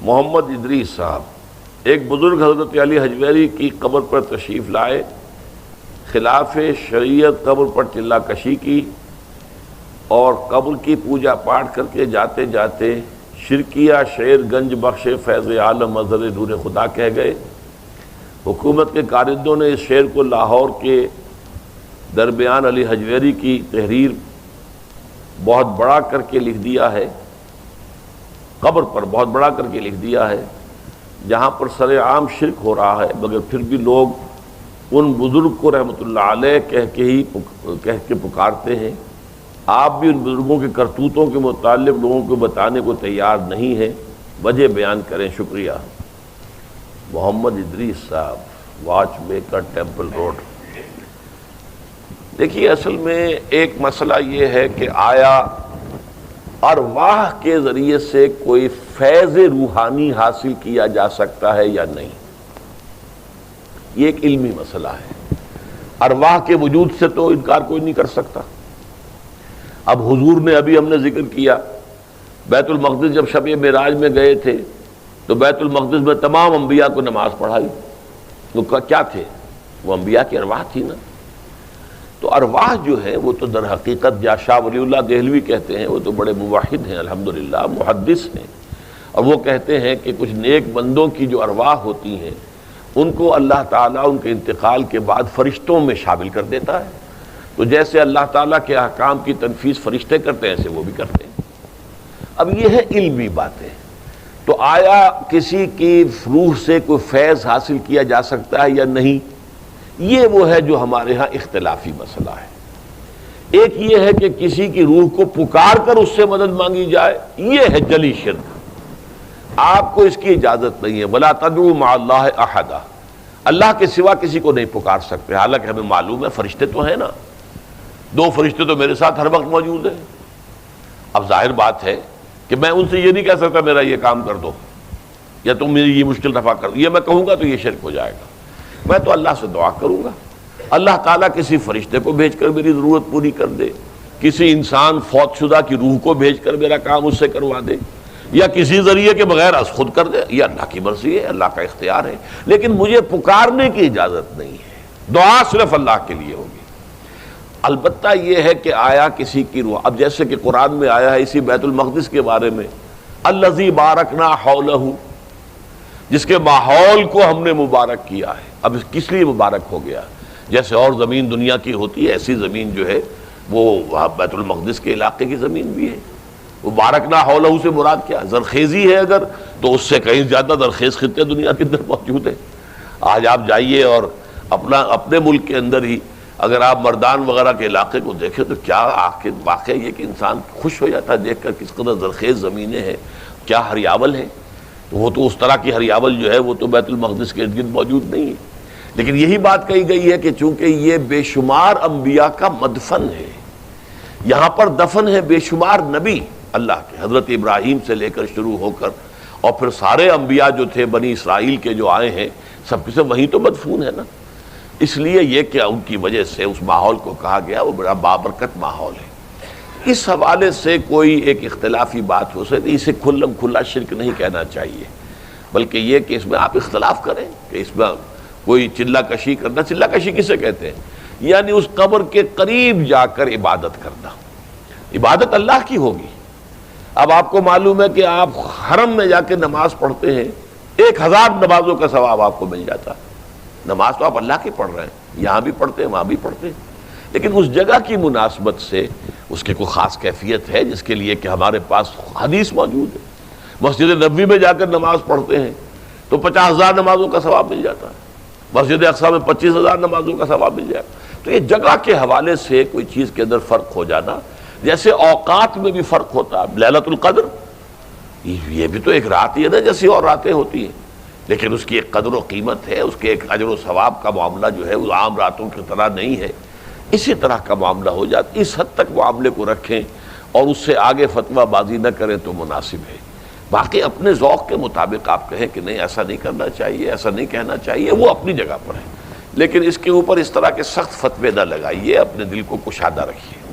محمد ادریس صاحب ایک بزرگ حضرت علی حجویری کی قبر پر تشریف لائے، خلاف شریعت قبر پر چلہ کشی کی اور قبر کی پوجا پاٹ کر کے جاتے جاتے شرکیہ شعر گنج بخش فیض عالم مظہر نور خدا کہہ گئے۔ حکومت کے کارندوں نے اس شعر کو لاہور کے درمیان علی حجویری کی تحریر بہت بڑا کر کے لکھ دیا ہے، قبر پر بہت بڑا کر کے لکھ دیا ہے، جہاں پر سر عام شرک ہو رہا ہے، مگر پھر بھی لوگ ان بزرگ کو رحمۃ اللہ علیہ کہہ کے پکارتے ہیں۔ آپ بھی ان بزرگوں کے کرتوتوں کے متعلق لوگوں کو بتانے کو تیار نہیں ہیں، وجہ بیان کریں۔ شکریہ۔ محمد ادریس صاحب، واچ میکر، ٹیمپل روڈ۔ دیکھیے، اصل میں ایک مسئلہ یہ ہے کہ آیا ارواح کے ذریعے سے کوئی فیض روحانی حاصل کیا جا سکتا ہے یا نہیں، یہ ایک علمی مسئلہ ہے۔ ارواح کے وجود سے تو انکار کوئی نہیں کر سکتا۔ اب حضور نے ابھی ہم نے ذکر کیا، بیت المقدس جب شب معراج میں گئے تھے تو بیت المقدس میں تمام انبیاء کو نماز پڑھائی، تو کیا تھے وہ؟ انبیاء کی ارواح تھی نا۔ تو ارواح جو ہے وہ تو در حقیقت یا شاہ ولی اللہ دہلوی کہتے ہیں، وہ تو بڑے موحد ہیں، الحمدللہ محدث ہیں، اور وہ کہتے ہیں کہ کچھ نیک بندوں کی جو ارواح ہوتی ہیں ان کو اللہ تعالیٰ ان کے انتقال کے بعد فرشتوں میں شامل کر دیتا ہے۔ تو جیسے اللہ تعالیٰ کے احکام کی تنفیذ فرشتے کرتے ہیں، ایسے وہ بھی کرتے ہیں۔ اب یہ ہے علمی باتیں۔ تو آیا کسی کی روح سے کوئی فیض حاصل کیا جا سکتا ہے یا نہیں، یہ وہ ہے جو ہمارے ہاں اختلافی مسئلہ ہے۔ ایک یہ ہے کہ کسی کی روح کو پکار کر اس سے مدد مانگی جائے، یہ ہے جلی شرک، آپ کو اس کی اجازت نہیں ہے۔ وَلَا تَدْعُوا مَعَ اللَّهِ أَحَدًا، اللہ کے سوا کسی کو نہیں پکار سکتے، حالانکہ ہمیں معلوم ہے فرشتے تو ہیں نا، 2 فرشتے تو میرے ساتھ ہر وقت موجود ہیں۔ اب ظاہر بات ہے کہ میں ان سے یہ نہیں کہہ سکتا میرا یہ کام کر دو یا تم میری یہ مشکل رفع کر دو، یہ میں کہوں گا تو یہ شرک ہو جائے گا۔ میں تو اللہ سے دعا کروں گا، اللہ تعالیٰ کسی فرشتے کو بھیج کر میری ضرورت پوری کر دے، کسی انسان فوت شدہ کی روح کو بھیج کر میرا کام اس سے کروا دے، یا کسی ذریعے کے بغیر از خود کر دے، یہ اللہ کی مرضی ہے، اللہ کا اختیار ہے، لیکن مجھے پکارنے کی اجازت نہیں ہے۔ دعا صرف اللہ کے لیے ہوگی۔ البتہ یہ ہے کہ آیا کسی کی روح، اب جیسے کہ قرآن میں آیا ہے اسی بیت المقدس کے بارے میں، الذی بارکنا حولہ، جس کے ماحول کو ہم نے مبارک کیا ہے۔ اب کس لیے مبارک ہو گیا؟ جیسے اور زمین دنیا کی ہوتی ہے، ایسی زمین جو ہے وہ بیت المقدس کے علاقے کی زمین بھی ہے۔ مبارکنا حولہ سے مراد کیا؟ زرخیزی ہے اگر تو اس سے کہیں زیادہ زرخیز خطے دنیا کے اندر موجود ہیں۔ آج آپ جائیے اور اپنے ملک کے اندر ہی اگر آپ مردان وغیرہ کے علاقے کو دیکھیں تو کیا آخر واقعہ یہ کہ انسان خوش ہو جاتا ہے دیکھ کر کس قدر زرخیز زمینیں ہیں، کیا ہریاول ہے۔ تو وہ تو اس طرح کی ہریاول جو ہے وہ تو بیت المقدس کے ارد گرد موجود نہیں ہے، لیکن یہی بات کہی گئی ہے کہ چونکہ یہ بے شمار انبیاء کا مدفن ہے، یہاں پر دفن ہے بے شمار نبی اللہ کے، حضرت ابراہیم سے لے کر شروع ہو کر اور پھر سارے انبیاء جو تھے بنی اسرائیل کے جو آئے ہیں سب کے سب وہیں تو مدفون ہے نا۔ اس لیے یہ کہ ان کی وجہ سے اس ماحول کو کہا گیا وہ بڑا بابرکت ماحول ہے۔ اس حوالے سے کوئی ایک اختلافی بات ہو سکتی، اسے کھلم کھلا شرک نہیں کہنا چاہیے، بلکہ یہ کہ اس میں آپ اختلاف کریں کہ اس میں کوئی چلہ کشی کرنا، چلہ کشی کسے کہتے ہیں؟ یعنی اس قبر کے قریب جا کر عبادت کرنا، عبادت اللہ کی ہوگی۔ اب آپ کو معلوم ہے کہ آپ حرم میں جا کے نماز پڑھتے ہیں، 1000 نمازوں کا ثواب آپ کو مل جاتا ہے۔ نماز تو آپ اللہ کی پڑھ رہے ہیں، یہاں بھی پڑھتے ہیں وہاں بھی پڑھتے ہیں، لیکن اس جگہ کی مناسبت سے اس کی کوئی خاص کیفیت ہے جس کے لیے کہ ہمارے پاس حدیث موجود ہے۔ مسجد نبوی میں جا کر نماز پڑھتے ہیں تو 50,000 نمازوں کا ثواب مل جاتا ہے، مسجد اقصیٰ میں 25,000 نمازوں کا ثواب مل جائے گا۔ تو یہ جگہ کے حوالے سے کوئی چیز کے اندر فرق ہو جانا، جیسے اوقات میں بھی فرق ہوتا ہے۔ لیلۃ القدر یہ بھی تو ایک رات ہی ہے نا جیسی اور راتیں ہوتی ہیں، لیکن اس کی ایک قدر و قیمت ہے، اس کے ایک اجر و ثواب کا معاملہ جو ہے وہ عام راتوں کی طرح نہیں ہے، اسی طرح کا معاملہ ہو جاتا۔ اس حد تک معاملے کو رکھیں اور اس سے آگے فتویٰ بازی نہ کریں تو مناسب ہے۔ باقی اپنے ذوق کے مطابق آپ کہیں کہ نہیں ایسا نہیں کرنا چاہیے، ایسا نہیں کہنا چاہیے، وہ اپنی جگہ پر ہے، لیکن اس کے اوپر اس طرح کے سخت فتوے نہ لگائیے، اپنے دل کو کشادہ رکھیے۔